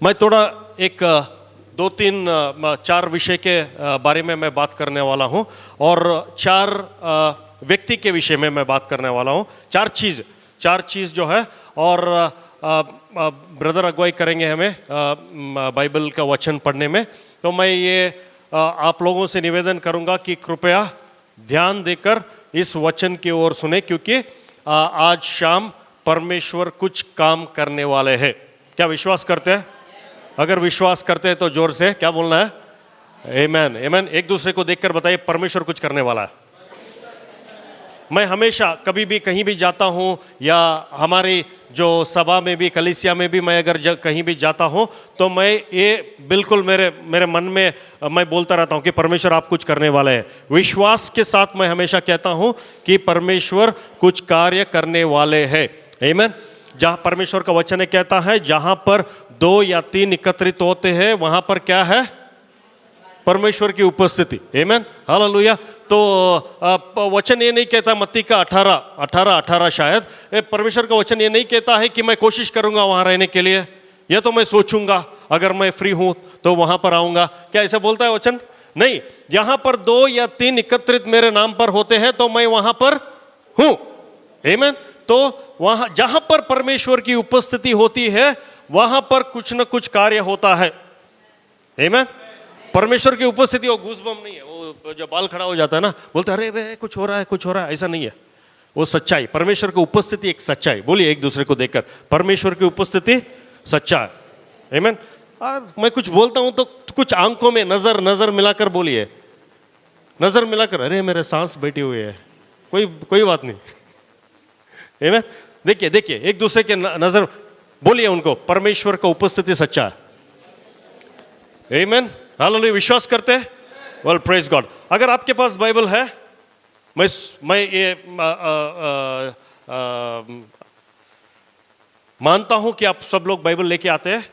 मैं थोड़ा एक दो तीन चार विषय के बारे में मैं बात करने वाला हूं और चार व्यक्ति के विषय में मैं बात करने वाला हूं। चार चीज़ जो है और ब्रदर अगुवाई करेंगे हमें बाइबल का वचन पढ़ने में। तो मैं ये आप लोगों से निवेदन करूंगा कि कृपया ध्यान देकर इस वचन की ओर सुने, क्योंकि आज शाम परमेश्वर कुछ काम करने वाले हैं। क्या विश्वास करते हैं? अगर विश्वास करते हैं तो जोर से क्या बोलना है? आमीन आमीन। एक दूसरे को देखकर बताइए, परमेश्वर कुछ करने वाला है। मैं हमेशा कभी भी कहीं भी जाता हूं या हमारी जो सभा में भी कलीसिया में भी मैं अगर कहीं भी जाता हूं तो मैं ये बिल्कुल मेरे मन में मैं बोलता रहता हूं कि परमेश्वर आप कुछ करने वाले हैं। विश्वास के साथ मैं हमेशा कहता हूं कि परमेश्वर कुछ कार्य करने वाले हैं। आमीन। जहां परमेश्वर का वचन कहता है जहां पर 2 या 3 एकत्रित होते हैं वहां पर क्या है? परमेश्वर की उपस्थिति। आमीन हालेलुया। तो वचन ये नहीं कहता, मत्ती का 18 शायद, परमेश्वर का वचन ये नहीं कहता है कि मैं कोशिश करूंगा वहां रहने के लिए, या तो मैं सोचूंगा अगर मैं फ्री हूं तो वहां पर आऊंगा। क्या ऐसा बोलता है वचन? नहीं। यहां पर 2 या 3 एकत्रित मेरे नाम पर होते हैं तो मैं वहां पर हूं। आमीन। तो वहां जहां पर परमेश्वर की उपस्थिति होती है वहां पर कुछ न कुछ कार्य होता है। आमीन। परमेश्वर की उपस्थिति वो गूज़बम्प नहीं है, वो जो बाल खड़ा हो जाता है ना, बोलते अरे वे कुछ हो रहा है, ऐसा नहीं है। वो सच्चाई, परमेश्वर की उपस्थिति एक सच्चाई। बोलिए एक दूसरे को देखकर, परमेश्वर की उपस्थिति सच्चा है। आमीन। और मैं कुछ बोलता हूं तो कुछ आंखों में नजर मिलाकर बोलिए, नजर मिलाकर, अरे मेरे सांस बैठी हुई है, कोई बात नहीं। आमीन। देखिए एक दूसरे के नजर बोलिए उनको, परमेश्वर का उपस्थिति सच्चा है। आमीन हालेलुया। विश्वास करते हैं? Well praise God. अगर आपके पास बाइबल है, मैं ये मानता हूं कि आप सब लोग बाइबल लेके आते हैं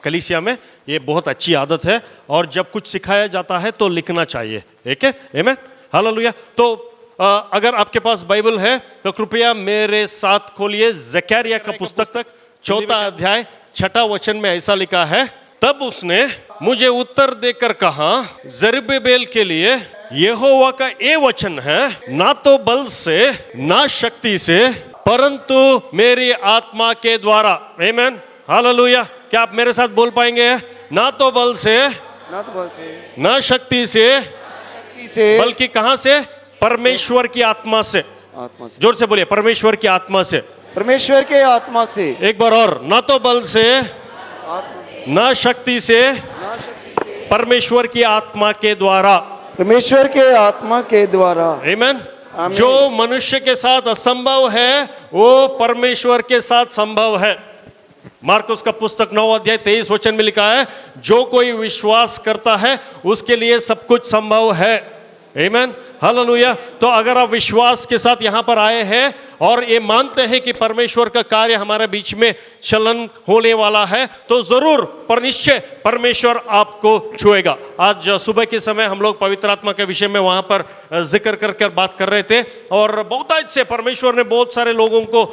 कलीसिया में, ये बहुत अच्छी आदत है। और जब कुछ सिखाया जाता है तो लिखना चाहिए। ठीक है? आमीन हालेलुया। तो अगर आपके पास बाइबल है तो कृपया मेरे साथ खोलिए जकरिया का पुस्तक तक 4 अध्याय 6 वचन में ऐसा लिखा है, तब उसने मुझे उत्तर देकर कहा, जरुब्बाबेल के लिए यहोवा का ये वचन है, ना तो बल से ना शक्ति से परंतु मेरी आत्मा के द्वारा। आमीन हालेलुया। क्या आप मेरे साथ बोल पाएंगे? ना तो बल से ना शक्ति से बल्कि कहां से? परमेश्वर की आत्मा से। जोर से बोलिए, परमेश्वर की आत्मा से। परमेश्वर के आत्मा से। एक बार और, ना तो बल से ना शक्ति से परमेश्वर की आत्मा के द्वारा। परमेश्वर के आत्मा के द्वारा। आमीन। जो मनुष्य के साथ असंभव है वो परमेश्वर के साथ संभव है। मार्कुस का पुस्तक 9 अध्याय 23 वचन में लिखा है, जो कोई विश्वास करता है उसके लिए सब कुछ संभव है। आमीन हालेलुया। तो अगर आप विश्वास के साथ यहाँ पर आए हैं और ये मानते हैं कि परमेश्वर का कार्य हमारे बीच में चलन होने वाला है तो जरूर पर निश्चय परमेश्वर आपको छुएगा। आज सुबह के समय हम लोग पवित्र आत्मा के विषय में वहाँ पर जिक्र कर बात कर रहे थे और बहुतायत से परमेश्वर ने बहुत सारे लोगों को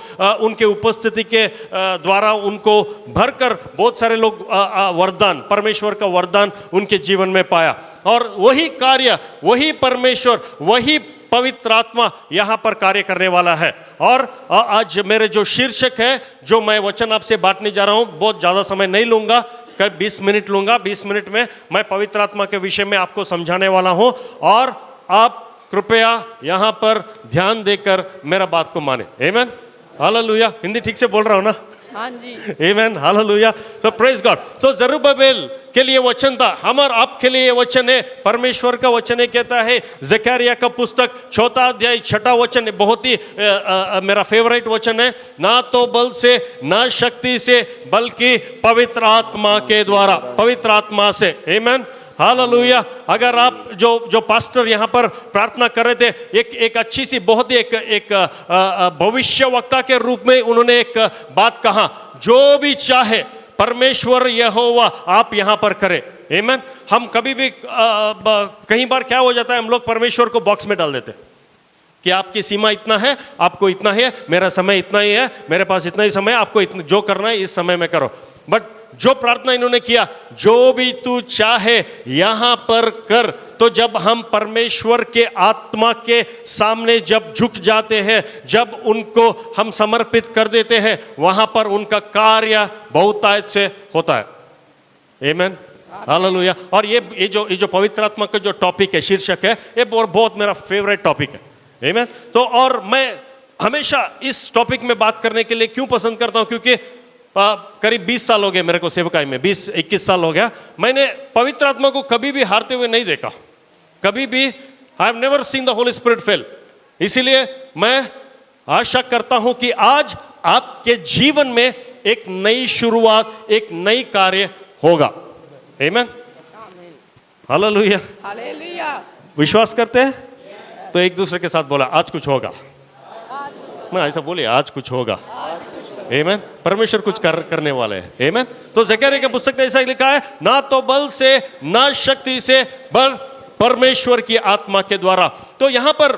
उनके उपस्थिति के द्वारा उनको भरकर बहुत सारे लोग वरदान, परमेश्वर का वरदान उनके जीवन में पाया। और वही कार्य, वही परमेश्वर, वही पवित्र आत्मा यहाँ पर कार्य करने वाला है। और आज मेरे जो शीर्षक है, जो मैं वचन आपसे बांटने जा रहा हूँ, बहुत ज़्यादा समय नहीं लूँगा, करीब 20 मिनट लूँगा। 20 मिनट में मैं पवित्र आत्मा के विषय में आपको समझाने वाला हूँ और आप कृपया यहाँ पर ध्यान देकर मेरा बात को माने। आमीन हालेलुया। हिंदी ठीक से बोल रहा हूँ ना? हाँ जी। आमीन हालेलुया। तो प्रेज गॉड। तो जरुब्बाबेल के लिए वचन था, हमार आपके लिए वचन है। परमेश्वर का वचन है, कहता है जकरिया का पुस्तक 4 अध्याय 6 वचन है, बहुत ही मेरा फेवरेट वचन है, ना तो बल से ना शक्ति से बल्कि पवित्र आत्मा के द्वारा, पवित्र आत्मा से। आमीन हालेलुया। अगर आप जो पास्टर यहाँ पर प्रार्थना कर रहे थे, एक अच्छी सी, बहुत ही एक भविष्यवक्ता के रूप में उन्होंने एक बात कहा, जो भी चाहे परमेश्वर यहोवा आप यहाँ पर करें। आमीन। हम कभी भी कई बार क्या हो जाता है, हम लोग परमेश्वर को बॉक्स में डाल देते कि आपकी सीमा इतना है, आपको इतना है, मेरा समय इतना ही है, मेरे पास इतना ही समय, आपको इतना जो करना है इस समय में करो। बट जो प्रार्थना इन्होंने किया, जो भी तू चाहे यहां पर कर, तो जब हम परमेश्वर के आत्मा के सामने जब झुक जाते हैं, जब उनको हम समर्पित कर देते हैं, वहां पर उनका कार्य बहुतायत से होता है। आमीन, हालेलुया। और ये जो पवित्र आत्मा का जो टॉपिक है, शीर्षक है, ये बहुत मेरा फेवरेट टॉपिक है। आमीन। तो और मैं हमेशा इस टॉपिक में बात करने के लिए क्यों पसंद करता हूं, क्योंकि करीब 20 साल हो गए मेरे को सेवकाई में, 20-21 साल हो गया। मैंने पवित्र आत्मा को कभी भी हारते हुए नहीं देखा, कभी भी। I have never seen the Holy spirit fail. इसीलिए मैं आशा करता हूं कि आज आपके जीवन में एक नई शुरुआत, एक नई कार्य होगा। आमीन, हालेलुया। हालेलुया। विश्वास करते हैं? तो एक दूसरे के साथ बोला, आज कुछ होगा। मैं ऐसा बोले, आज कुछ होगा। आमीन। परमेश्वर कुछ करने वाले हैं। आमीन। तो जकरिया के पुस्तक में ऐसा लिखा है, ना तो बल से ना शक्ति से, बल परमेश्वर की आत्मा के द्वारा। तो यहां पर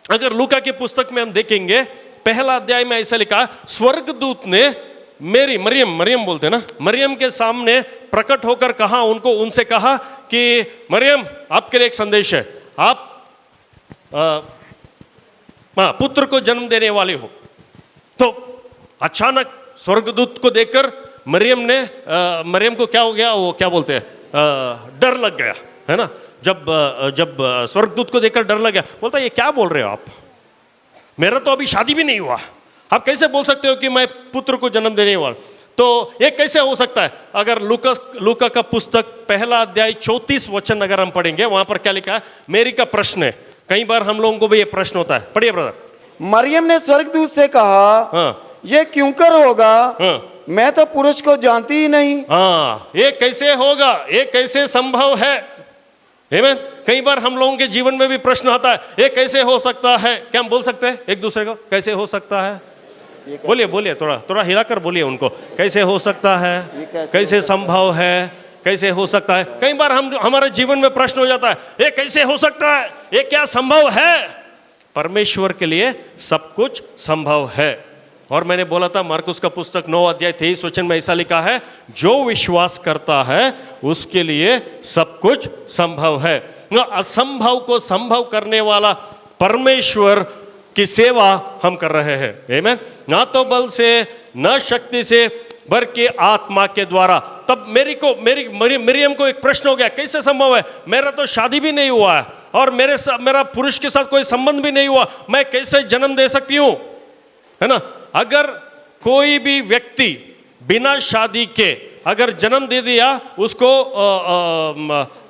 अगर लूका की पुस्तक में हम देखेंगे, पहला अध्याय में ऐसा लिखा है, स्वर्गदूत ने मरियम बोलते ना, मरियम के सामने प्रकट होकर कहा, उनसे कहा कि मरियम, आपके लिए एक संदेश है, आप पुत्र को जन्म देने वाले हो। तो अचानक स्वर्गदूत को देखकर मरियम को क्या हो गया, वो क्या बोलते हैं, डर लग गया, है ना। जब स्वर्गदूत को देखकर डर लग गया, बोलता ये क्या बोल रहे हो आप, मेरा तो अभी शादी भी नहीं हुआ, आप कैसे बोल सकते हो कि मैं पुत्र को जन्म देने वाला। तो ये कैसे हो सकता है? अगर लूका का पुस्तक पहला अध्याय 34 वचन अगर हम पढ़ेंगे, वहां पर क्या लिखा है, मेरी का प्रश्न है। कई बार हम लोगों को भी ये प्रश्न होता है, पढ़िए ब्रदर। मरियम ने स्वर्गदूत से कहा, हाँ, ये क्यों कर होगा, हाँ, मैं तो पुरुष को जानती ही नहीं। हाँ, ये कैसे होगा, ये कैसे संभव है। आमीन। कई बार हम लोगों के जीवन में भी प्रश्न आता है, ये कैसे हो सकता है। क्या हम बोल सकते हैं एक दूसरे को, कैसे हो सकता है? बोलिए, थोड़ा हिलाकर बोलिए उनको, कैसे हो सकता है, कैसे संभव है, कैसे हो सकता है। कई बार हमारे जीवन में प्रश्न हो जाता है, ये कैसे हो सकता है, ये क्या संभव है। परमेश्वर के लिए सब कुछ संभव है। और मैंने बोला था, मार्कुस का पुस्तक 9 अध्याय 23 वचन में ऐसा लिखा है, जो विश्वास करता है उसके लिए सब कुछ संभव है। असंभव को संभव करने वाला परमेश्वर की सेवा हम कर रहे हैं। आमीन। ना तो बल से ना शक्ति से, बल्कि आत्मा के द्वारा। तब मरियम को एक प्रश्न हो गया, कैसे संभव है, मेरा तो शादी भी नहीं हुआ है और मेरा पुरुष के साथ कोई संबंध भी नहीं हुआ, मैं कैसे जन्म दे सकती हूं, है ना। अगर कोई भी व्यक्ति बिना शादी के अगर जन्म दे दिया, उसको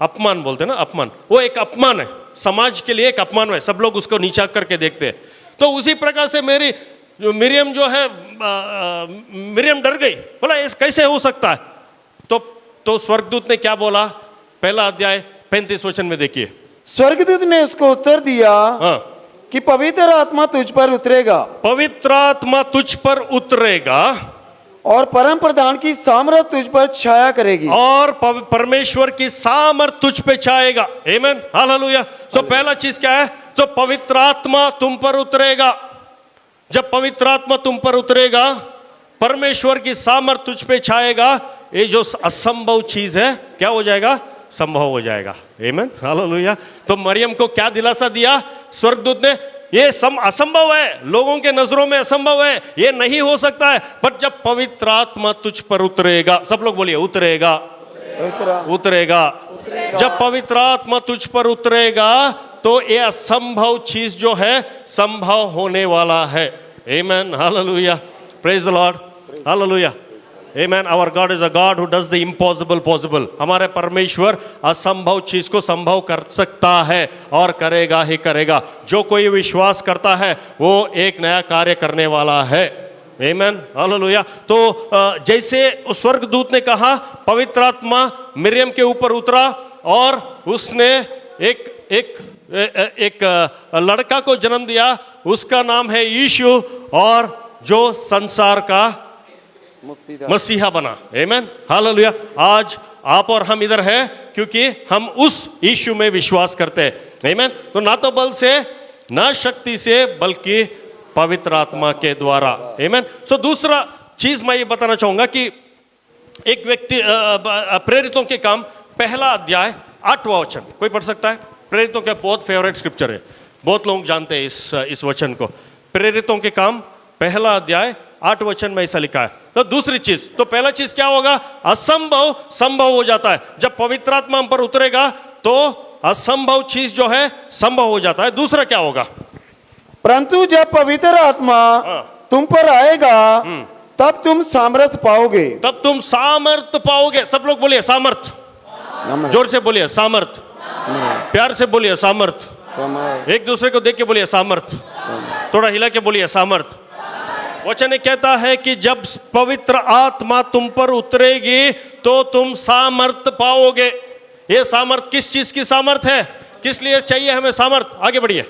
अपमान बोलते हैं ना, अपमान, वो एक अपमान है, समाज के लिए एक अपमान है, सब लोग उसको नीचा करके देखते हैं। तो उसी प्रकार से मरियम जो है, मरियम डर गई, बोला ये कैसे हो सकता है। तो स्वर्गदूत ने क्या बोला, पहला अध्याय 35 वचन में देखिए। स्वर्गदूत ने उसको उत्तर दिया, हाँ, कि पवित्र आत्मा तुझ पर उतरेगा, पवित्र आत्मा तुझ पर उतरेगा और परम प्रधान की सामर्थ तुझ पर छाया करेगी, और परमेश्वर की सामर्थ तुझ पे छाएगा। आमीन, हालेलुया। सो पहला चीज क्या है, तो पवित्र आत्मा तुम पर उतरेगा। जब पवित्र आत्मा तुम पर उतरेगा, परमेश्वर की सामर्थ तुझ पे छाएगा, ये जो असंभव चीज है क्या हो जाएगा, संभव हो जाएगा। आमीन, हालेलुया। तो मरियम को क्या दिलासा दिया स्वर्गदूत ने, ये असंभव है, लोगों के नजरों में असंभव है, ये नहीं हो सकता है, पर जब पवित्र आत्मा तुझ पर उतरेगा, सब लोग बोलिए उतरेगा, उतरेगा। जब पवित्र आत्मा तुझ पर उतरेगा, तो ये असंभव चीज जो है संभव होने वाला है। आमीन, hallelujah, praise the Lord, hallelujah. Amen. Our God is a God who does the impossible possible. हमारे परमेश्वर असंभव चीज को संभव कर सकता है और करेगा ही करेगा। जो कोई विश्वास करता है वो एक नया कार्य करने वाला है। Amen. Hallelujah. तो जैसे उस स्वर्गदूत ने कहा, पवित्र आत्मा मरियम के ऊपर उतरा और उसने एक लड़का को जन्म दिया, उसका नाम है यीशु, और जो संसार का मसीहा बना। आमीन, हालेलुया। आज आप और हम इधर हैं क्योंकि हम उस यीशु में विश्वास करते हैं। आमीन। तो ना तो बल से ना शक्ति से, बल्कि पवित्र आत्मा के द्वारा। आमीन। सो दूसरा चीज मैं ये बताना चाहूंगा कि एक व्यक्ति प्रेरितों के काम पहला अध्याय 8वां वचन, कोई पढ़ सकता है? प्रेरितों का बहुत फेवरेट स्क्रिप्चर है, बहुत लोग जानते हैं इस वचन को। प्रेरितों के काम पहला अध्याय 8 वचन में ऐसा लिखा है। तो दूसरी चीज, तो पहला चीज क्या होगा? असंभव संभव हो जाता है। जब पवित्र आत्मा हम पर उतरेगा तो असंभव चीज जो है संभव हो जाता है। दूसरा क्या होगा? परंतु जब पवित्र आत्मा तुम पर आएगा तब तुम सामर्थ पाओगे। तब तुम सामर्थ पाओगे। सब लोग बोलिए सामर्थ, जोर से बोलिए सामर्थ, प्यार से बोलिए सामर्थ, एक दूसरे को देख के बोलिए सामर्थ, थोड़ा हिला के बोलिए सामर्थ। वचन कहता है कि जब पवित्र आत्मा तुम पर उतरेगी तो तुम सामर्थ पाओगे। ये सामर्थ किस चीज की सामर्थ है? किस लिए चाहिए हमें सामर्थ? आगे बढ़िए।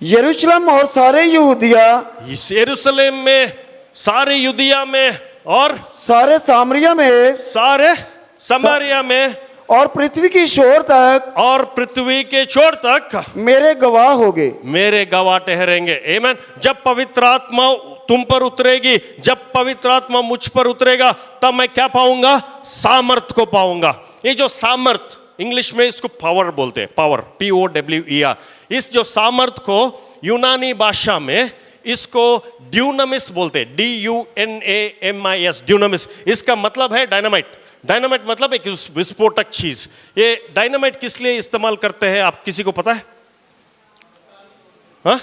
यरूशलेम और सारे यहूदिया, इस यरूशलेम में, सारे युदिया में और सारे सामरिया में, सारे समारिया में और पृथ्वी की छोर तक, और पृथ्वी के छोर तक मेरे गवाह होगे। मेरे गवाह ठहरेंगे। आमीन। जब पवित्र आत्मा तुम पर उतरेगी, जब पवित्र आत्मा मुझ पर उतरेगा, तब मैं क्या पाऊंगा? सामर्थ को पाऊंगा। ये जो सामर्थ, इंग्लिश में इसको पावर बोलते हैं, पावर, POWER। इस जो सामर्थ को यूनानी भाषा में इसको ड्यूनामिस बोलते हैं, DUNAMIS, ड्यूनामिस। इसका मतलब है डायनामाइट। डायनामाइट मतलब एक विस्फोटक चीज। ये डायनामाइट किस लिए इस्तेमाल करते हैं, आप किसी को पता है? हाँ?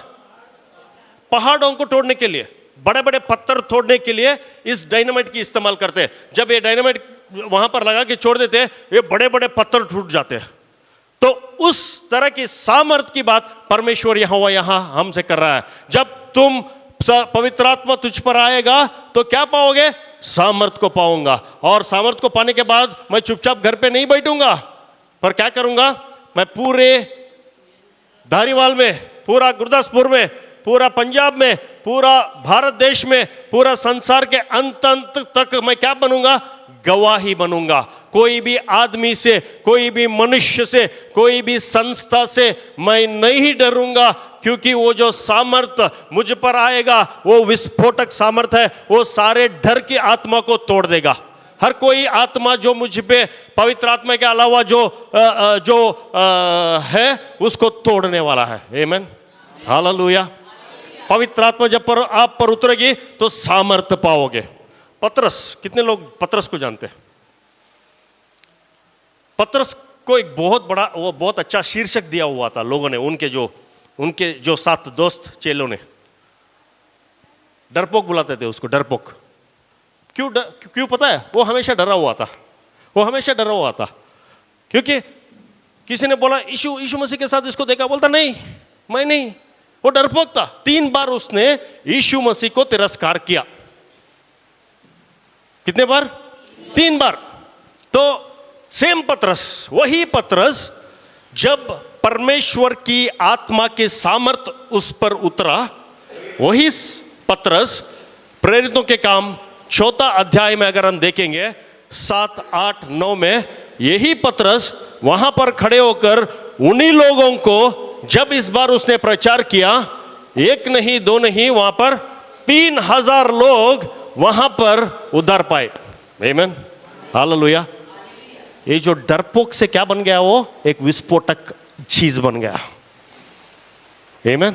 पहाड़ों को तोड़ने के लिए, बड़े बड़े पत्थर तोड़ने के लिए इस डायनामाइट की इस्तेमाल करते हैं। जब ये डायनामाइट वहां पर लगा के छोड़ देते हैं, ये बड़े बड़े पत्थर टूट जाते हैं। तो उस तरह की सामर्थ की बात परमेश्वर यहां हमसे कर रहा है। जब तुम पवित्र आत्मा तुझ पर आएगा तो क्या पाओगे? सामर्थ को पाऊंगा। और सामर्थ को पाने के बाद मैं चुपचाप घर पे नहीं बैठूंगा, पर क्या करूंगा? मैं पूरे धारीवाल में, पूरा गुरदासपुर में, पूरा पंजाब में, पूरा भारत देश में, पूरा संसार के अंत तक मैं क्या बनूंगा? गवाही बनूंगा। कोई भी आदमी से, कोई भी मनुष्य से, कोई भी संस्था से मैं नहीं डरूंगा, क्योंकि वो जो सामर्थ मुझ पर आएगा वो विस्फोटक सामर्थ है। वो सारे डर की आत्मा को तोड़ देगा। हर कोई आत्मा जो मुझ पे पवित्र आत्मा के अलावा जो है उसको तोड़ने वाला है। आमीन, हालेलुया। पवित्र आत्मा जब आप पर उतरेगी तो सामर्थ पाओगे। पतरस, कितने लोग पतरस को जानते हैं? पतरस को एक बहुत बड़ा, वो बहुत अच्छा शीर्षक दिया हुआ था लोगों ने, उनके जो 7 दोस्त चेलों ने। डरपोक बुलाते थे उसको, डरपोक। क्यों पता है? वो हमेशा डरा हुआ था। वो हमेशा डरा हुआ था क्योंकि किसी ने बोला यीशु मसीह के साथ इसको देखा, बोलता नहीं, मैं नहीं। वो डरपोक था। 3 बार उसने यीशु मसीह को तिरस्कार किया। कितने बार? 3 बार। तो सेम पतरस, वही पतरस, जब परमेश्वर की आत्मा के सामर्थ उस पर उतरा, वही पतरस प्रेरितों के काम 4 अध्याय में अगर हम देखेंगे 7, 8, 9 में, यही पतरस वहां पर खड़े होकर उन्हीं लोगों को, जब इस बार उसने प्रचार किया, 1 नहीं 2 नहीं, वहां पर 3000 लोग वहां पर उद्धार पाए। आमीन, हालेलुया। ये जो डरपोक से क्या बन गया? वो एक विस्फोटक चीज बन गया। आमीन।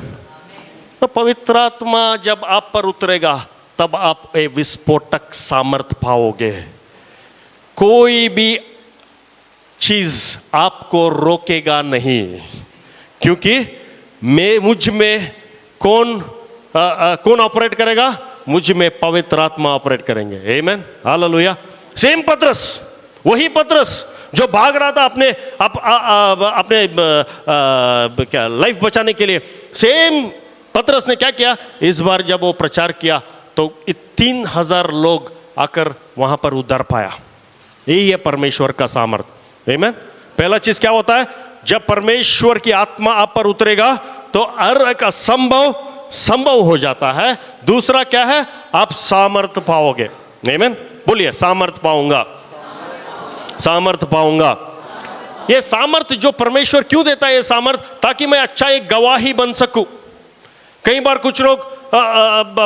तो पवित्र आत्मा जब आप पर उतरेगा तब आप एक विस्फोटक सामर्थ पाओगे। कोई भी चीज आपको रोकेगा नहीं, क्योंकि मुझ में कौन ऑपरेट करेगा? मुझ में पवित्र आत्मा ऑपरेट करेंगे। आमीन, हालेलुया। सेम पतरस, वही पतरस जो भाग रहा था अपने क्या लाइफ बचाने के लिए, सेम पतरस ने क्या किया? इस बार जब वो प्रचार किया तो 3000 लोग आकर वहां पर उद्धार पाया। यही है परमेश्वर का सामर्थ। आमीन। पहला चीज क्या होता है? जब परमेश्वर की आत्मा आप पर उतरेगा तो हर एक असंभव संभव हो जाता है। दूसरा क्या है? आप सामर्थ पाओगे। आमीन, बोलिए सामर्थ पाऊंगा, सामर्थ पाऊंगा। ये सामर्थ जो परमेश्वर क्यों देता है? ये सामर्थ ताकि मैं अच्छा एक गवाही बन सकूं। कई बार कुछ लोग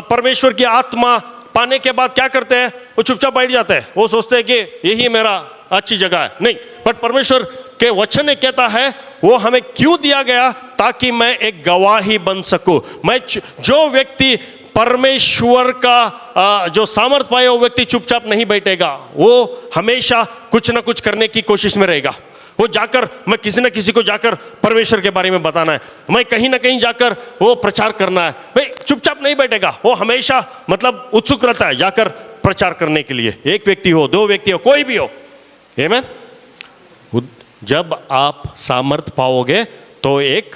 परमेश्वर की आत्मा पाने के बाद क्या करते हैं? वो चुपचाप बैठ जाते हैं, वो सोचते हैं कि यही मेरा अच्छी जगह है। नहीं, बट परमेश्वर के वचन ने कहता है वो हमें क्यों दिया गया? ताकि मैं एक गवाही बन सकूं। मैं जो व्यक्ति परमेश्वर का जो सामर्थ पाए, वो व्यक्ति चुपचाप नहीं बैठेगा, वो हमेशा कुछ ना कुछ करने की कोशिश में रहेगा। वो जाकर, मैं किसी न किसी को जाकर परमेश्वर के बारे में बताना है, मैं कहीं ना कहीं जाकर वो प्रचार करना है। भाई चुपचाप नहीं बैठेगा, वो हमेशा मतलब उत्सुक रहता है जाकर प्रचार करने के लिए। एक व्यक्ति हो, दो व्यक्ति हो, कोई भी हो। आमीन। जब आप सामर्थ पाओगे तो एक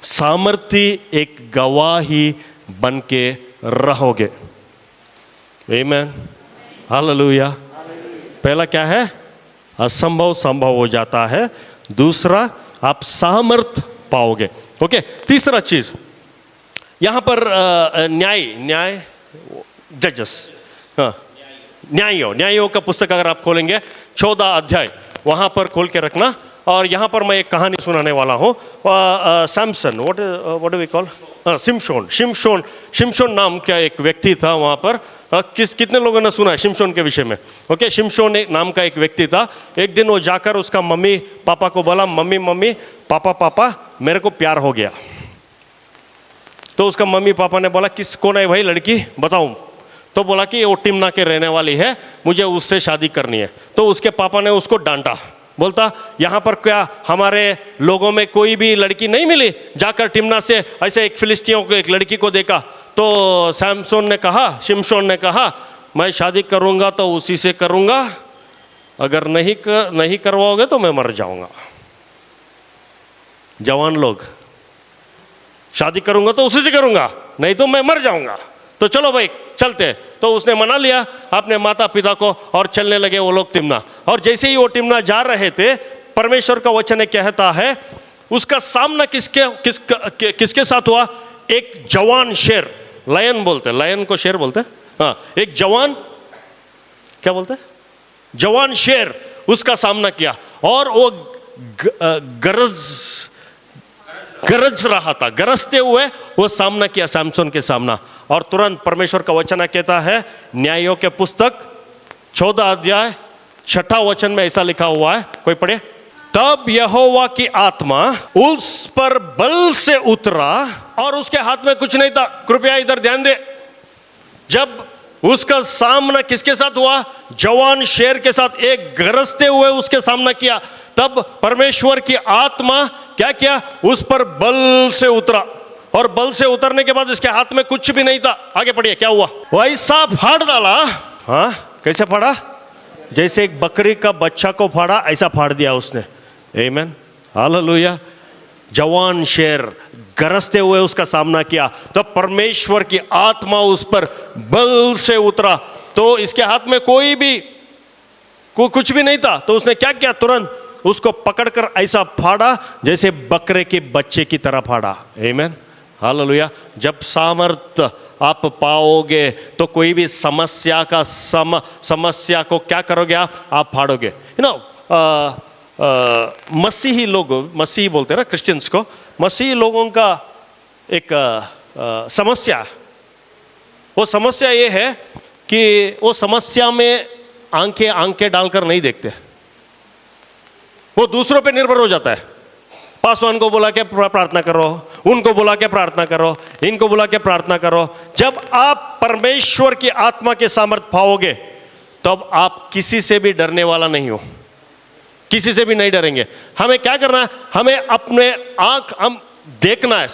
सामर्थी, एक गवाही बन के रहोगे। आमीन, हालेलुया। पहला क्या है? असंभव संभव हो जाता है। दूसरा, आप सामर्थ पाओगे। ओके, तीसरा चीज यहां पर न्याय जजेस, हाँ, न्यायों का पुस्तक अगर आप खोलेंगे 14 अध्याय, वहां पर खोल के रखना। और यहां पर मैं एक कहानी सुनाने वाला हूं। Samson, what do we call, Shimshon नाम का एक व्यक्ति था वहां पर। कितने लोगों ने सुना है शिमशोन के विषय में? ओके, शिमशोन नाम का एक व्यक्ति था। एक दिन वो जाकर उसका मम्मी पापा को बोला, मम्मी पापा मेरे को प्यार हो गया। तो उसका मम्मी पापा ने बोला, कौन है भाई लड़की, बताऊं? तो बोला कि वो टिमना के रहने वाली है, मुझे उससे शादी करनी है। तो उसके पापा ने उसको डांटा, बोलता यहाँ पर क्या हमारे लोगों में कोई भी लड़की नहीं मिली? जाकर टिमना से ऐसे एक फिलिस्तियों को एक लड़की को देखा। तो शिमशोन ने कहा, मैं शादी करूंगा तो उसी से करूंगा, अगर नहीं करवाओगे तो मैं मर जाऊंगा। जवान लोग, शादी करूंगा तो उसी से करूंगा, नहीं तो मैं मर जाऊंगा। तो चलो भाई चलते। तो उसने मना लिया अपने माता पिता को और चलने लगे वो लोग टिमना। और जैसे ही वो टिमना जा रहे थे, परमेश्वर का वचन कहता है उसका सामना किसके साथ हुआ? एक जवान शेर, लायन बोलते, लायन को शेर बोलते, हाँ, एक जवान, क्या बोलते, जवान शेर उसका सामना किया। और वो गरज रहा था, गरजते हुए वो सामना किया सैमसन के सामना। और तुरंत परमेश्वर का वचन कहता है, न्यायों के पुस्तक 14 अध्याय 6 वचन में ऐसा लिखा हुआ है, कोई पढ़े? तब यहोवा की आत्मा उस पर बल से उतरा और उसके हाथ में कुछ नहीं था। कृपया इधर ध्यान दे। जब उसका सामना किसके साथ हुआ? जवान शेर के साथ, एक गरजते हुए उसके सामना किया। तब परमेश्वर की आत्मा क्या किया? उस पर बल से उतरा। और बल से उतरने के बाद इसके हाथ में कुछ भी नहीं था। आगे पढ़िए क्या हुआ? वैसा फाड़ डाला। हाँ, कैसे फाड़ा? जैसे एक बकरी का बच्चा को फाड़ा, ऐसा फाड़ दिया उसने। आमीन, हालेलुया। जवान शेर गरजते हुए उसका सामना किया, तो परमेश्वर की आत्मा उस पर बल से उतरा। तो इसके हाथ में कुछ भी नहीं था। तो उसने क्या किया? तुरंत उसको पकड़कर ऐसा फाड़ा जैसे बकरे के बच्चे की तरह फाड़ा। आमीन, हालेलुया। जब सामर्थ आप पाओगे तो कोई भी समस्या को क्या करोगे? आप फाड़ोगे। यू नो, मसीही लोग, मसीही बोलते हैं ना क्रिश्चियंस को, मसीही लोगों का एक समस्या, वो समस्या ये है कि वो समस्या में आंखें डालकर नहीं देखते, वो दूसरों पे निर्भर हो जाता है। पासवान को बुला के प्रार्थना करो, उनको बुला के प्रार्थना करो, इनको बुला के प्रार्थना करो। जब आप परमेश्वर की आत्मा के सामर्थ पाओगे तब आप किसी से भी डरने वाला नहीं हो, किसी से भी नहीं डरेंगे। हमें क्या करना है? हमें अपने हम देखना है,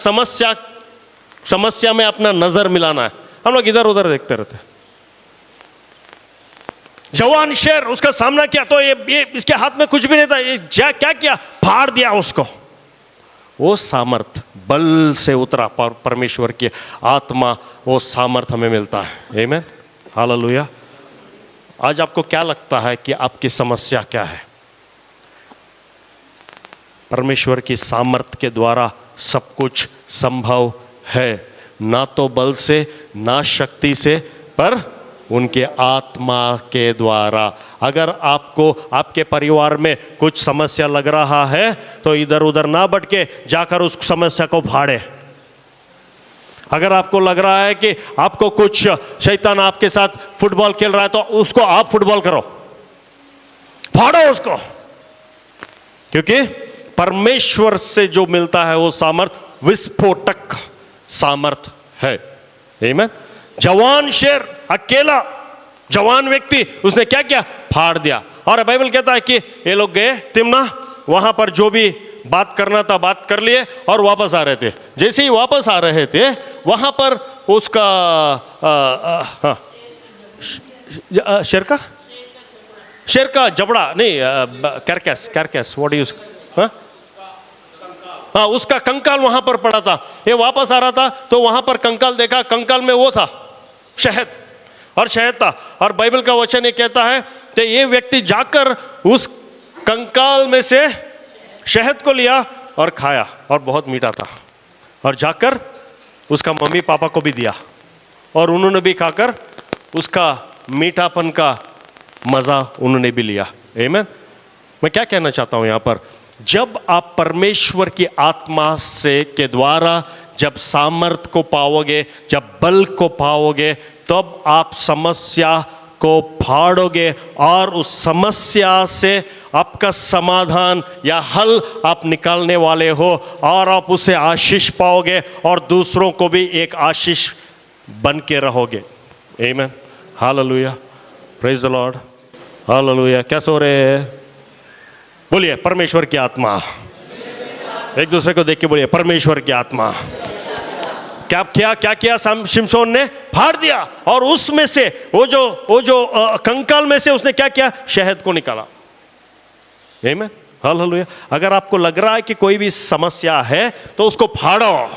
समस्या में अपना नजर मिलाना है। हम लोग इधर उधर देखते रहते हैं। जवान शेर उसका सामना किया तो ये इसके हाथ में कुछ भी नहीं था, ये क्या किया? फाड़ दिया उसको। वो सामर्थ बल से उतरा, परमेश्वर की आत्मा, वो सामर्थ हमें मिलता है। आमीन, हालेलुया। आज आपको क्या लगता है कि आपकी समस्या क्या है? परमेश्वर की सामर्थ के द्वारा सब कुछ संभव है, ना तो बल से, ना शक्ति से, पर उनके आत्मा के द्वारा। अगर आपको आपके परिवार में कुछ समस्या लग रहा है तो इधर उधर ना भटके, जाकर उस समस्या को फाड़े। अगर आपको लग रहा है कि आपको कुछ शैतान आपके साथ फुटबॉल खेल रहा है तो उसको आप फुटबॉल करो, फाड़ो उसको, क्योंकि परमेश्वर से जो मिलता है वो सामर्थ विस्फोटक सामर्थ है। आमीन। जवान शेर, अकेला जवान व्यक्ति, उसने क्या किया? फाड़ दिया। और बाइबल कहता है कि ये लोग गए तिम्ना, वहां पर जो भी बात करना था बात कर लिए और वापस आ रहे थे। जैसे ही वापस आ रहे थे वहां पर उसका शेर का जबड़ा नहीं, कैरकैस व्हाट यूज, हाँ उसका कंकाल वहां पर पड़ा था। ये वापस आ रहा था तो वहां पर कंकाल देखा, कंकाल में वो था शहद, और शहद था। और बाइबल का वचन ये कहता है कि ये व्यक्ति जाकर उस कंकाल में से शहद को लिया और खाया और बहुत मीठा था, और जाकर उसका मम्मी पापा को भी दिया और उन्होंने भी खाकर उसका मीठापन का मजा उन्होंने भी लिया। आमीन। मैं क्या कहना चाहता हूं यहां पर, जब आप परमेश्वर की आत्मा से के द्वारा जब सामर्थ को पाओगे, जब बल को पाओगे, तब आप समस्या को फाड़ोगे और उस समस्या से आपका समाधान या हल आप निकालने वाले हो, और आप उसे आशीष पाओगे और दूसरों को भी एक आशीष बन के रहोगे। आमीन। Hallelujah, praise the Lord, hallelujah. क्या सो रहे हैं? बोलिए परमेश्वर की आत्मा। एक दूसरे को देख के बोलिए परमेश्वर की आत्मा। क्या किया शिमशोन ने? फाड़ दिया, और उसमें से वो जो कंकाल में से उसने क्या किया? शहद को निकाला। आमीन। हालेलुया। अगर आपको लग रहा है कि कोई भी समस्या है तो उसको फाड़ो,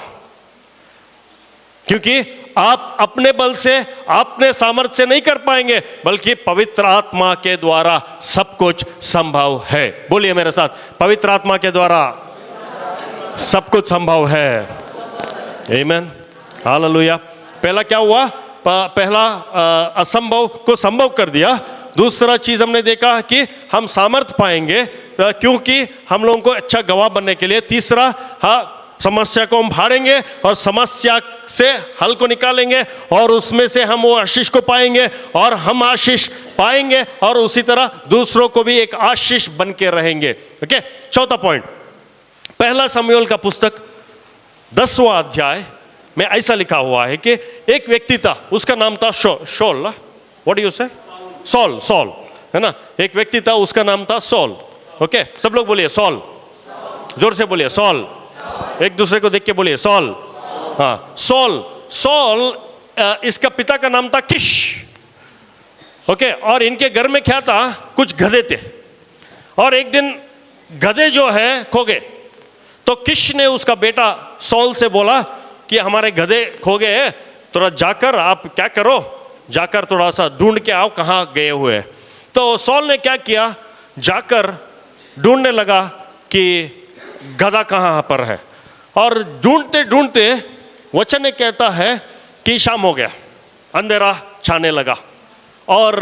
क्योंकि आप अपने बल से, अपने सामर्थ्य से नहीं कर पाएंगे, बल्कि पवित्र आत्मा के द्वारा सब कुछ संभव है। बोलिए मेरे साथ, पवित्र आत्मा के द्वारा सब कुछ संभव है। आमीन। हालेलुया। पहला क्या हुआ? पहला असंभव को संभव कर दिया। दूसरा चीज हमने देखा कि हम सामर्थ पाएंगे क्योंकि हम लोगों को अच्छा गवाह बनने के लिए। तीसरा, हाँ, समस्या को हम फाड़ेंगे और समस्या से हल को निकालेंगे और उसमें से हम वो आशीष को पाएंगे और हम आशीष पाएंगे और उसी तरह दूसरों को भी एक आशीष बन के रहेंगे। ओके। चौथा पॉइंट, पहला शमूएल का पुस्तक 10वां अध्याय में ऐसा लिखा हुआ है कि एक व्यक्ति था, उसका नाम था शॉल। व्हाट यू से? सॉल, है ना। एक व्यक्ति था, उसका नाम था सॉल। ओके, सब लोग बोलिए सॉल, जोर से बोलिए सॉल। एक दूसरे को देख के बोलिए सॉल। हाँ, सॉल इसका पिता का नाम था किश। ओके, और इनके घर में क्या था? कुछ गधे थे, और एक दिन गधे जो है खो गए। तो किश ने उसका बेटा सॉल से बोला कि हमारे गधे खो गए हैं, थोड़ा जाकर आप क्या करो, जाकर थोड़ा सा ढूंढ के आओ कहाँ गए हुए हैं। तो सॉल ने क्या किया? जाकर ढूंढने लगा कि गधा कहाँ पर है, और ढूंढते ढूंढते वचन ने कहता है कि शाम हो गया, अंधेरा छाने लगा, और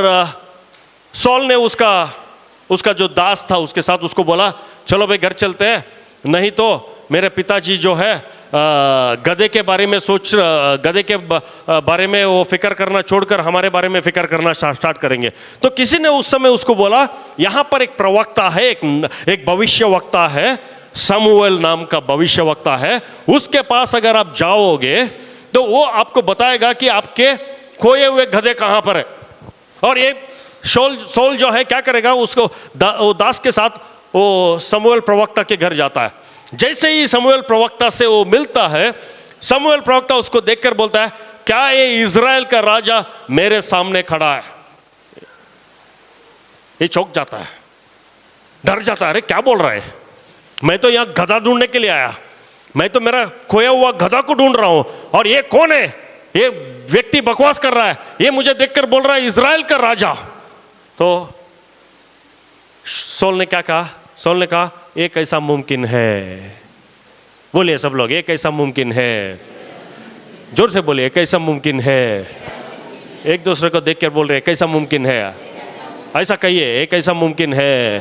सॉल ने उसका जो दास था उसके साथ उसको बोला, चलो भाई घर चलते हैं, नहीं तो मेरे पिताजी जो है गधे के बारे में गधे के बारे में वो फिक्र करना छोड़कर हमारे बारे में फिक्र करना स्टार्ट करेंगे। तो किसी ने उस समय उसको बोला, यहाँ पर एक प्रवक्ता है, एक भविष्यवक्ता है, शमूएल नाम का भविष्यवक्ता है, उसके पास अगर आप जाओगे तो वो आपको बताएगा कि आपके खोए हुए गधे कहाँ पर है। और ये सॉल जो है क्या करेगा, उसको दास के साथ वो शमूएल प्रवक्ता के घर जाता है। जैसे ही शमूएल प्रवक्ता से वो मिलता है, शमूएल प्रवक्ता उसको देखकर बोलता है, क्या ये इज़राइल का राजा मेरे सामने खड़ा है? ये चौंक जाता है, डर जाता है, अरे क्या बोल रहा है? मैं तो यहाँ गधा ढूंढने के लिए आया, मैं तो मेरा खोया हुआ गधा को ढूंढ रहा हूं, और ये कौन है? ये व्यक्ति बकवास कर रहा है, ये मुझे देखकर बोल रहा है इज़राइल का राजा। तो सॉल ने क्या कहा? सॉल ने कहा, ये कैसा मुमकिन है? बोलिए सब लोग, ये कैसा मुमकिन है? जोर से बोलिए, कैसा मुमकिन है? एक दूसरे को देखकर बोल रहे हैं कैसा मुमकिन है? ऐसा कहिए, ये कैसा मुमकिन है?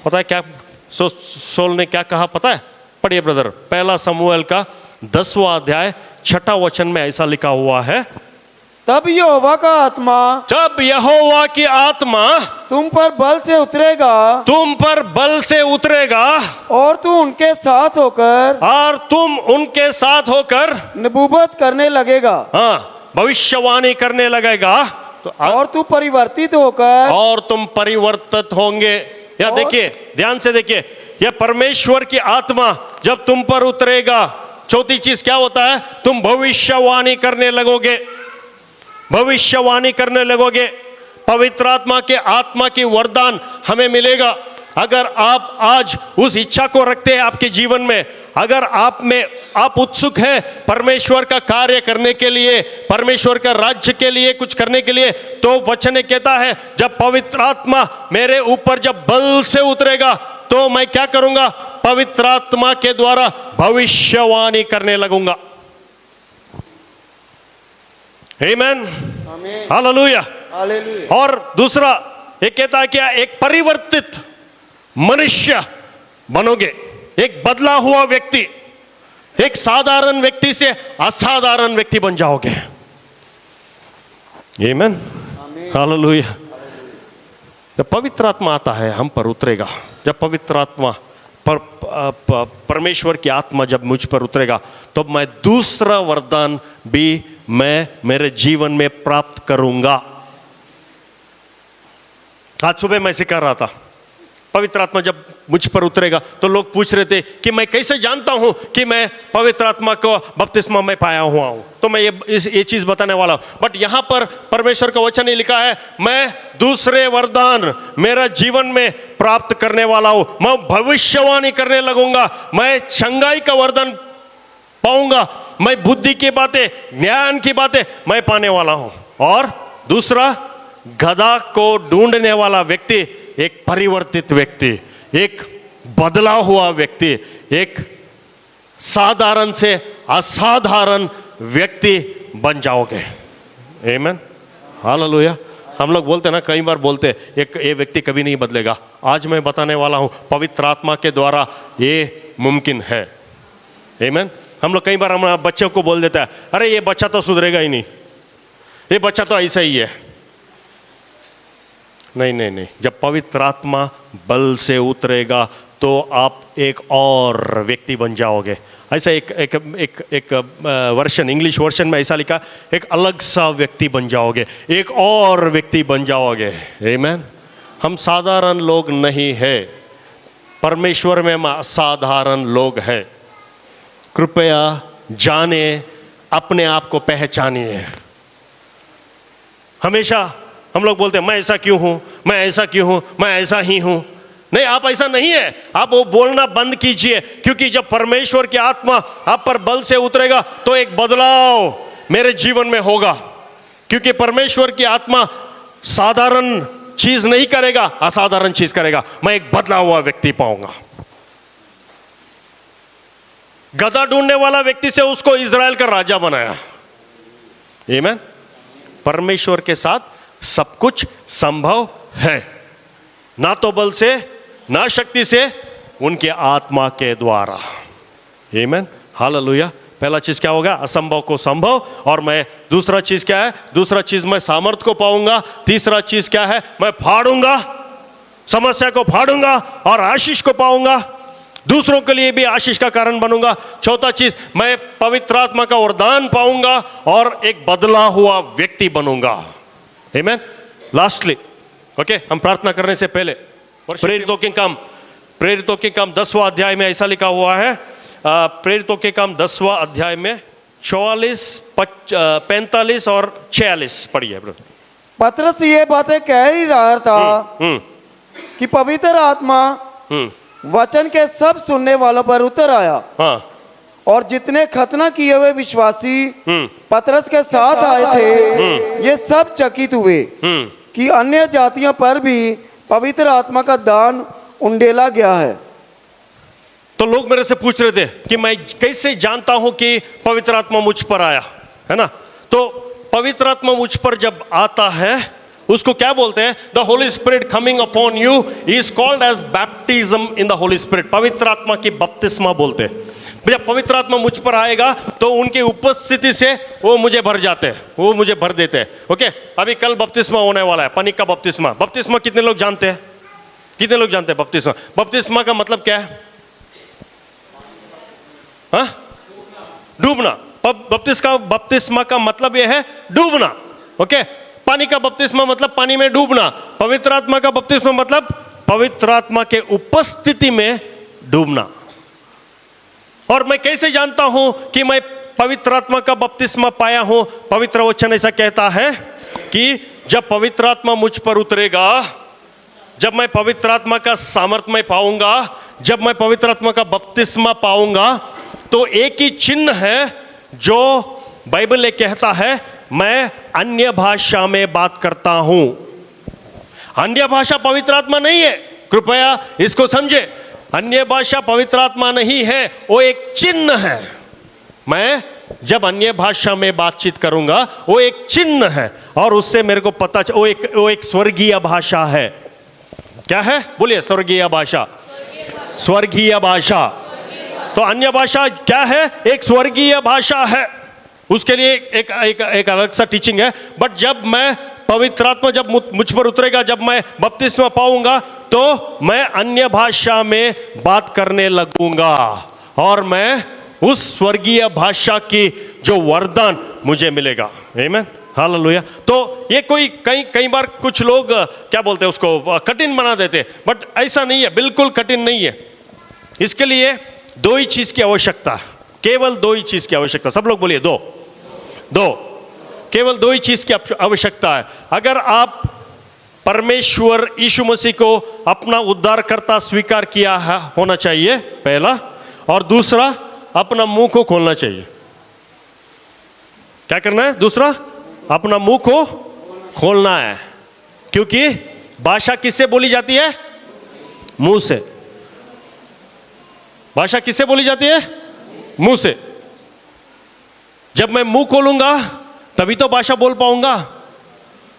पता है क्या सॉल ने क्या कहा? पता है? पढ़िए ब्रदर, पहला शमूएल का 10वां अध्याय छठा वचन में ऐसा लिखा हुआ है, तब यहोवा का आत्मा जब यहोवा की आत्मा तुम पर बल से उतरेगा तुम पर बल से उतरेगा और तू उनके साथ होकर और तुम उनके साथ होकर नबूवत करने लगेगा हाँ भविष्यवाणी करने लगेगा तो और तू परिवर्तित होकर और तुम परिवर्तित होंगे। या और- देखिए, ध्यान से देखिए, यह परमेश्वर की आत्मा जब तुम पर उतरेगा, चौथी चीज क्या होता है, तुम भविष्यवाणी करने लगोगे, भविष्यवाणी करने लगोगे। पवित्र आत्मा के आत्मा की वरदान हमें मिलेगा अगर आप आज उस इच्छा को रखते हैं आपके जीवन में, अगर आप उत्सुक है परमेश्वर का कार्य करने के लिए, परमेश्वर का राज्य के लिए कुछ करने के लिए, तो वचन कहता है जब पवित्र आत्मा मेरे ऊपर जब बल से उतरेगा तो मैं क्या करूंगा, पवित्र आत्मा के द्वारा भविष्यवाणी करने लगूंगा। आमीन, हालेलुया। हालेलुया। और दूसरा एक कहता है कि एक परिवर्तित मनुष्य बनोगे, एक बदला हुआ व्यक्ति, एक साधारण व्यक्ति से असाधारण व्यक्ति बन जाओगे। आमीन, हालेलुया। जब पवित्र आत्मा आता है हम पर उतरेगा, जब पवित्र आत्मा परमेश्वर की आत्मा जब मुझ पर उतरेगा तो मैं दूसरा वरदान भी मैं मेरे जीवन में प्राप्त करूंगा। आज सुबह मैं सिखा रहा था, पवित्र आत्मा जब मुझ पर उतरेगा तो लोग पूछ रहे थे कि मैं कैसे जानता हूं कि मैं पवित्र आत्मा को बपतिस्मा में पाया हुआ हूं, तो मैं ये चीज बताने वाला हूं। बट यहां पर परमेश्वर का वचन ही लिखा है, मैं दूसरे वरदान मेरा जीवन में प्राप्त करने वाला हूं, मैं भविष्यवाणी करने लगूंगा, मैं चंगाई का वरदान पाऊंगा, मैं बुद्धि की बातें, ज्ञान की बातें मैं पाने वाला हूं। और दूसरा, गधा को ढूंढने वाला व्यक्ति, एक परिवर्तित व्यक्ति, एक बदला हुआ व्यक्ति, एक साधारण से असाधारण व्यक्ति बन जाओगे। आमीन, हालेलुया। हम लोग बोलते ना, कई बार बोलते ये व्यक्ति कभी नहीं बदलेगा। आज मैं बताने वाला हूं पवित्र आत्मा के द्वारा ये मुमकिन है। आमीन। हम लोग कई बार हमारे बच्चों को बोल देता है, अरे ये बच्चा तो सुधरेगा ही नहीं, ये बच्चा तो ऐसा ही है। नहीं नहीं नहीं, जब पवित्र आत्मा बल से उतरेगा तो आप एक और व्यक्ति बन जाओगे। ऐसा एक वर्षन, इंग्लिश वर्षन में ऐसा लिखा, एक अलग सा व्यक्ति बन जाओगे, एक और व्यक्ति बन जाओगे। आमीन। हम साधारण लोग नहीं है, परमेश्वर में हम असाधारण लोग हैं। कृपया जाने, अपने आप को पहचानिए। हमेशा हम लोग बोलते हैं मैं ऐसा क्यों हूं, मैं ऐसा क्यों हूं, मैं ऐसा ही हूं। नहीं, आप ऐसा नहीं है। आप वो बोलना बंद कीजिए, क्योंकि जब परमेश्वर की आत्मा आप पर बल से उतरेगा तो एक बदलाव मेरे जीवन में होगा, क्योंकि परमेश्वर की आत्मा साधारण चीज नहीं करेगा, असाधारण चीज करेगा। मैं एक बदला हुआ व्यक्ति पाऊंगा। गधा ढूंढने वाला व्यक्ति से उसको इजराइल का राजा बनाया। आमीन। परमेश्वर के साथ सब कुछ संभव है, ना तो बल से, ना शक्ति से, उनके आत्मा के द्वारा। आमीन, हालेलुया। पहला चीज क्या होगा, असंभव को संभव। और मैं दूसरा चीज क्या है, दूसरा चीज मैं सामर्थ को पाऊंगा। तीसरा चीज क्या है, मैं फाड़ूंगा, समस्या को फाड़ूंगा और आशीष को पाऊंगा, दूसरों के लिए भी आशीष का कारण बनूंगा। चौथा चीज, मैं पवित्र आत्मा का वरदान पाऊंगा और एक बदला हुआ व्यक्ति बनूंगा। आमीन। लास्टली, ओके, हम प्रार्थना करने से पहले प्रेरितों के काम 10वां अध्याय में ऐसा लिखा हुआ है, प्रेरितों के काम 10वां अध्याय में 44, 45 और 46 पढ़िए। पतरस ये बातें कह ही रहा था कि पवित्र आत्मा वचन के सब सुनने वालों पर उतर आया। हाँ। और जितने खतना किए हुए विश्वासी पतरस के साथ आए थे, ये सब चकित हुए कि अन्य जातियों पर भी पवित्र आत्मा का दान उंडेला गया है। तो लोग मेरे से पूछ रहे थे कि मैं कैसे जानता हूं कि पवित्र आत्मा मुझ पर आया, है ना। तो पवित्र आत्मा मुझ पर जब आता है उसको क्या बोलते हैं, the Holy Spirit coming upon you is called as baptism in the Holy Spirit. पवित्र आत्मा की बपतिस्मा बोलते हैं। जब पवित्र आत्मा मुझ पर आएगा तो उनकी उपस्थिति से वो मुझे भर जाते हैं, वो मुझे भर देते हैं। ओके, अभी कल बपतिस्मा होने वाला है, पानी का बपतिस्मा। बपतिस्मा कितने लोग जानते हैं? कितने लोग जानते हैं बपतिस्मा? बपतिस्मा का मतलब क्या है? हाँ, डूबना। बपतिस्मा का मतलब यह है डूबना। ओके, पानी का बपतिस्मा मतलब पानी में डूबना। पवित्र आत्मा का बपतिस्मा मतलब पवित्र आत्मा के उपस्थिति में डूबना। और मैं कैसे जानता हूं कि मैं पवित्र आत्मा का बपतिस्मा पाया हूं? पवित्र वचन ऐसा कहता है कि जब पवित्र आत्मा मुझ पर उतरेगा, जब मैं पवित्र आत्मा का सामर्थ्य में पाऊंगा, जब मैं पवित्र आत्मा का बपतिस्मा पाऊंगा, तो एक ही चिन्ह है जो बाइबल ये कहता है, मैं अन्य भाषा में बात करता हूं। अन्य भाषा पवित्र आत्मा नहीं है, कृपया इसको समझे। अन्य भाषा पवित्र आत्मा नहीं है, वो एक चिन्ह है। मैं जब अन्य भाषा में बातचीत करूंगा, वो एक चिन्ह है और उससे मेरे को पता वो एक स्वर्गीय भाषा है। क्या है? बोलिए, स्वर्गीय भाषा। स्वर्गीय भाषा। तो अन्य भाषा क्या है? एक स्वर्गीय भाषा है। उसके लिए एक अलग सा टीचिंग है। बट जब मैं पवित्र आत्मा जब मुझ पर उतरेगा, जब मैं बपतिस्मा पाऊंगा, तो मैं अन्य भाषा में बात करने लगूंगा और मैं उस स्वर्गीय भाषा की जो वरदान मुझे मिलेगा। आमीन, हालेलुया। तो ये कई बार कुछ लोग क्या बोलते हैं, उसको कठिन बना देते हैं, बट ऐसा नहीं है, बिल्कुल कठिन नहीं है। इसके लिए दो ही चीज की आवश्यकता है, केवल दो ही चीज की आवश्यकता। सब लोग बोलिए, दो, केवल दो ही चीज की आवश्यकता है। अगर आप परमेश्वर यीशु मसीह को अपना उद्धारकर्ता स्वीकार किया है, होना चाहिए पहला, और दूसरा अपना मुंह को खोलना चाहिए। क्या करना है? दूसरा, अपना मुंह को खोलना है। क्योंकि भाषा किससे बोली जाती है? मुंह से। भाषा किससे बोली जाती है? मुंह से। जब मैं मुंह खोलूंगा तभी तो भाषा बोल पाऊंगा।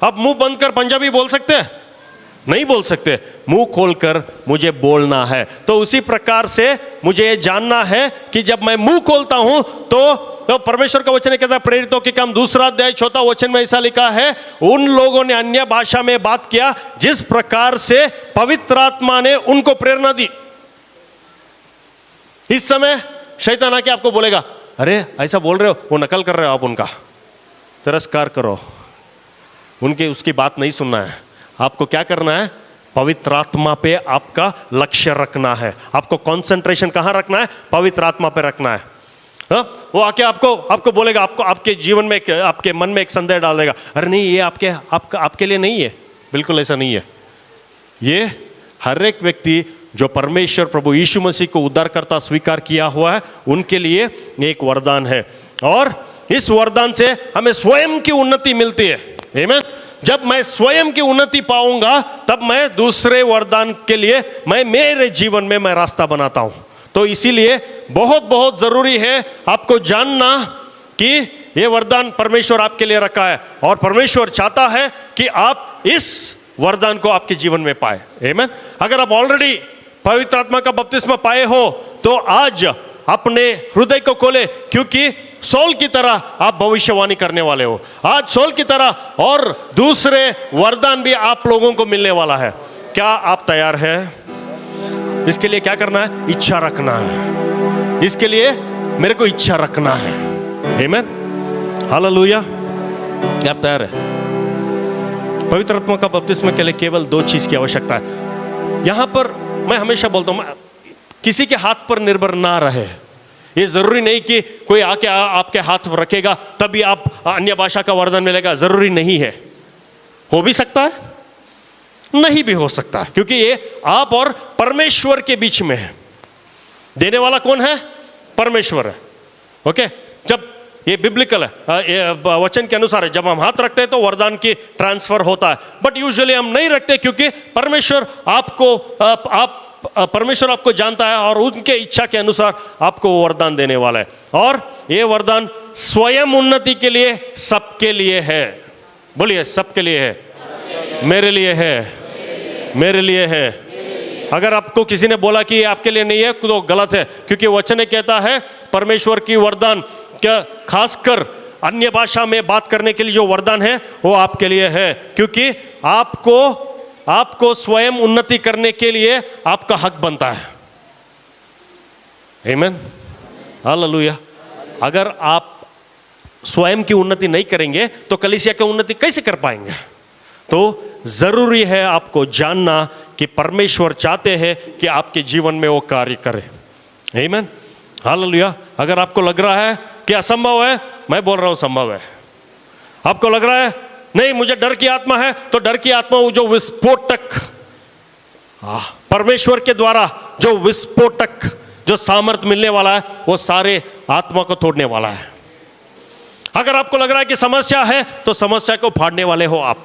अब मुंह बंद कर पंजाबी बोल सकते हैं? नहीं बोल सकते। मुंह खोलकर मुझे बोलना है। तो उसी प्रकार से मुझे ये जानना है कि जब मैं मुंह खोलता हूं तो परमेश्वर का वचन कहता है, प्रेरितों के काम 2 अध्याय 4 वचन में ऐसा लिखा है, उन लोगों ने अन्य भाषा में बात किया जिस प्रकार से पवित्र आत्मा ने उनको प्रेरणा दी। इस समय शैतान आके आपको बोलेगा, अरे ऐसा बोल रहे हो, वो नकल कर रहे हो, आप उनका तिरस्कार करो, उसकी बात नहीं सुनना है। आपको क्या करना है? पवित्र आत्मा पे आपका लक्ष्य रखना है। आपको कंसंट्रेशन कहां रखना है? पवित्र आत्मा पे रखना है। हाँ? वो आके आपको बोलेगा, आपके जीवन में आपके मन में एक संदेह डाल देगा, अरे नहीं, ये आपके लिए नहीं है। बिल्कुल ऐसा नहीं है। ये हर एक व्यक्ति जो परमेश्वर प्रभु यीशु मसीह को उद्धारकर्ता स्वीकार किया हुआ है, उनके लिए एक वरदान है। और इस वरदान से हमें स्वयं की उन्नति मिलती है। आमीन। जब मैं स्वयं की उन्नति पाऊंगा, तब मैं दूसरे वरदान के लिए मेरे जीवन में मैं रास्ता बनाता हूं। तो इसीलिए बहुत बहुत जरूरी है आपको जानना कि यह वरदान परमेश्वर आपके लिए रखा है और परमेश्वर चाहता है कि आप इस वरदान को आपके जीवन में पाए। आमीन। अगर आप ऑलरेडी पवित्र आत्मा का बपतिस्मा पाए हो तो आज अपने हृदय को खोले, क्योंकि सौल की तरह आप भविष्यवाणी करने वाले हो। आज सौल की तरह और दूसरे वरदान भी आप लोगों को मिलने वाला है। क्या आप तैयार हैं? इसके लिए क्या करना है? इच्छा रखना है। इसके लिए मेरे को इच्छा रखना है। आमीन, हालेलुया। आप तैयार है? पवित्र आत्मा का बपतिस्मा के लिए केवल 2 चीज की आवश्यकता है। यहां पर मैं हमेशा बोलता हूं, किसी के हाथ पर निर्भर ना रहे। ये जरूरी नहीं कि कोई आके आपके हाथ रखेगा तभी आप अन्य भाषा का वरदान मिलेगा, जरूरी नहीं है। हो भी सकता है, नहीं भी हो सकता है, क्योंकि ये आप और परमेश्वर के बीच में है। देने वाला कौन है? परमेश्वर है। ओके, जब ये बिब्लिकल है, ये वचन के अनुसार है, जब हम हाथ रखते हैं तो वरदान की ट्रांसफर होता है, बट यूजुअली हम नहीं रखते, क्योंकि परमेश्वर आपको जानता है और उनके इच्छा के अनुसार आपको वरदान देने वाला है। और ये वरदान स्वयं उन्नति के लिए, सबके लिए है। बोलिए, सबके लिए है। मेरे लिए है, मेरे लिए है, अगर आपको किसी ने बोला कि ये आपके लिए नहीं है तो गलत है, क्योंकि वचन कहता है परमेश्वर की वरदान क्या खासकर अन्य भाषा में बात करने के लिए जो वरदान है वो आपके लिए है, क्योंकि आपको स्वयं उन्नति करने के लिए आपका हक बनता है। आमीन, हालेलुया। अगर आप स्वयं की उन्नति नहीं करेंगे तो कलीसिया की उन्नति कैसे कर पाएंगे? तो जरूरी है आपको जानना कि परमेश्वर चाहते हैं कि आपके जीवन में वो कार्य करे। आमीन, हालेलुया। अगर आपको लग रहा है कि असंभव है, मैं बोल रहा हूं संभव है। आपको लग रहा है नहीं मुझे डर की आत्मा है, तो डर की आत्मा वो जो विस्फोटक परमेश्वर के द्वारा जो विस्फोटक जो सामर्थ मिलने वाला है वो सारे आत्मा को तोड़ने वाला है। अगर आपको लग रहा है कि समस्या है तो समस्या को फाड़ने वाले हो आप।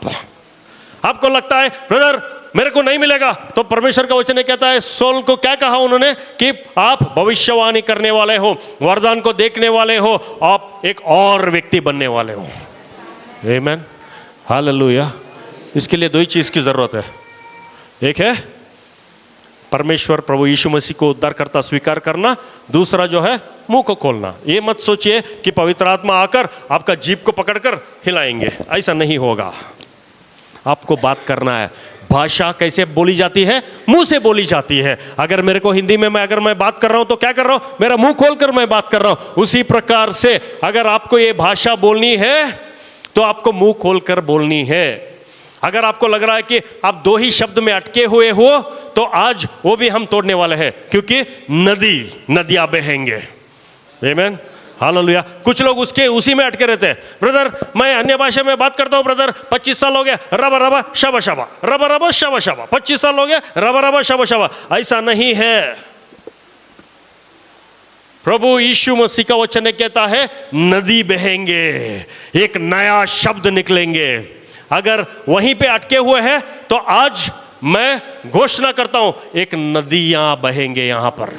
आपको लगता है ब्रदर मेरे को नहीं मिलेगा, तो परमेश्वर का वचन कहता है सोल को क्या कहा उन्होंने कि आप भविष्यवाणी करने वाले हो, वरदान को देखने वाले हो, आप एक और व्यक्ति बनने वाले हो। आमीन, हालेलुया। इसके लिए दो ही चीज की जरूरत है। एक है परमेश्वर प्रभु यीशु मसीह को उद्धारकर्ता स्वीकार करना, दूसरा जो है मुंह को खोलना। ये मत सोचिए कि पवित्र आत्मा आकर आपका जीभ को पकड़कर हिलाएंगे, ऐसा नहीं होगा। आपको बात करना है। भाषा कैसे बोली जाती है? मुंह से बोली जाती है। अगर मेरे को हिंदी में अगर मैं बात कर रहा हूं तो क्या कर रहा हूं? मेरा मुंह खोलकर मैं बात कर रहा हूं। उसी प्रकार से अगर आपको ये भाषा बोलनी है तो आपको मुंह खोलकर बोलनी है। अगर आपको लग रहा है कि आप दो ही शब्द में अटके हुए हो तो आज वो भी हम तोड़ने वाले हैं, क्योंकि नदियां बहेंगे। आमीन, हालेलुया। कुछ लोग उसी में अटके रहते हैं। ब्रदर मैं अन्य भाषा में बात करता हूं ब्रदर, 25 साल हो गया, रबा रबा शबा शबा, रबा रबा शबा शबा, 25 साल हो गया, रबा रबा शबा शबा। ऐसा नहीं है। प्रभु यीशु मसीह का वचन कहता है नदी बहेंगे, एक नया शब्द निकलेंगे। अगर वहीं पे अटके हुए हैं तो आज मैं घोषणा करता हूं एक नदियां बहेंगे यहां पर।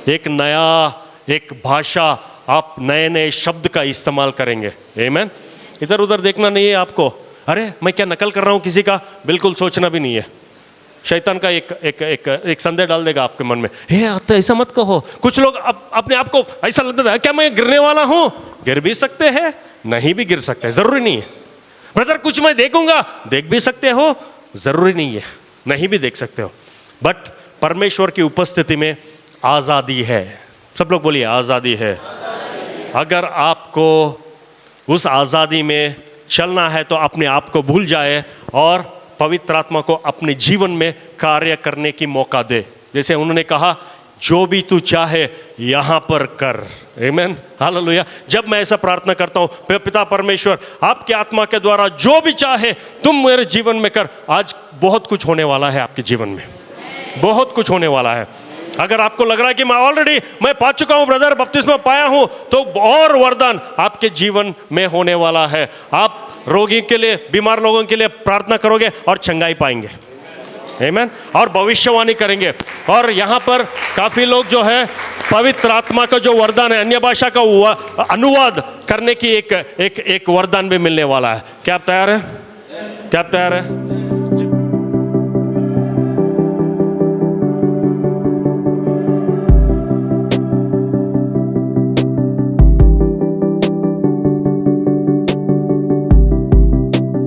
एक नया एक भाषा, आप नए नए शब्द का इस्तेमाल करेंगे। आमीन। इधर उधर देखना नहीं है आपको, अरे मैं क्या नकल कर रहा हूं किसी का, बिल्कुल सोचना भी नहीं है। शैतान का एक संदेह डाल देगा आपके मन में, हे ऐसा मत कहो। कुछ लोग अपने आप को ऐसा लगता है क्या मैं गिरने वाला हूं? गिर भी सकते हैं, नहीं भी गिर सकते, जरूरी नहीं है। ब्रदर कुछ मैं देखूंगा, देख भी सकते हो, जरूरी नहीं है, नहीं भी देख सकते हो। बट परमेश्वर की उपस्थिति में आजादी है। सब लोग बोलिए आजादी है। अगर आपको उस आजादी में चलना है तो अपने आप को भूल जाए और पवित्र आत्मा को अपने जीवन में कार्य करने की मौका दे। जैसे उन्होंने कहा जो भी तू चाहे यहां पर कर। आमीन, हालेलुया। जब मैं ऐसा प्रार्थना करता हूं पिता परमेश्वर आपके आत्मा के द्वारा जो भी चाहे तुम मेरे जीवन में कर, आज बहुत कुछ होने वाला है आपके जीवन में, बहुत कुछ होने वाला है। अगर आपको लग रहा है कि मैं पा चुका हूं ब्रदर, बपतिस्मा पाया हूं, तो और वरदान आपके जीवन में होने वाला है। आप रोगी के लिए, बीमार लोगों के लिए प्रार्थना करोगे और चंगाई पाएंगे। आमीन। और भविष्यवाणी करेंगे। और यहाँ पर काफी लोग जो है पवित्र आत्मा का जो वरदान है, अन्य भाषा का अनुवाद करने की एक वरदान भी मिलने वाला है। क्या आप तैयार हैं? क्या आप तैयार हैं?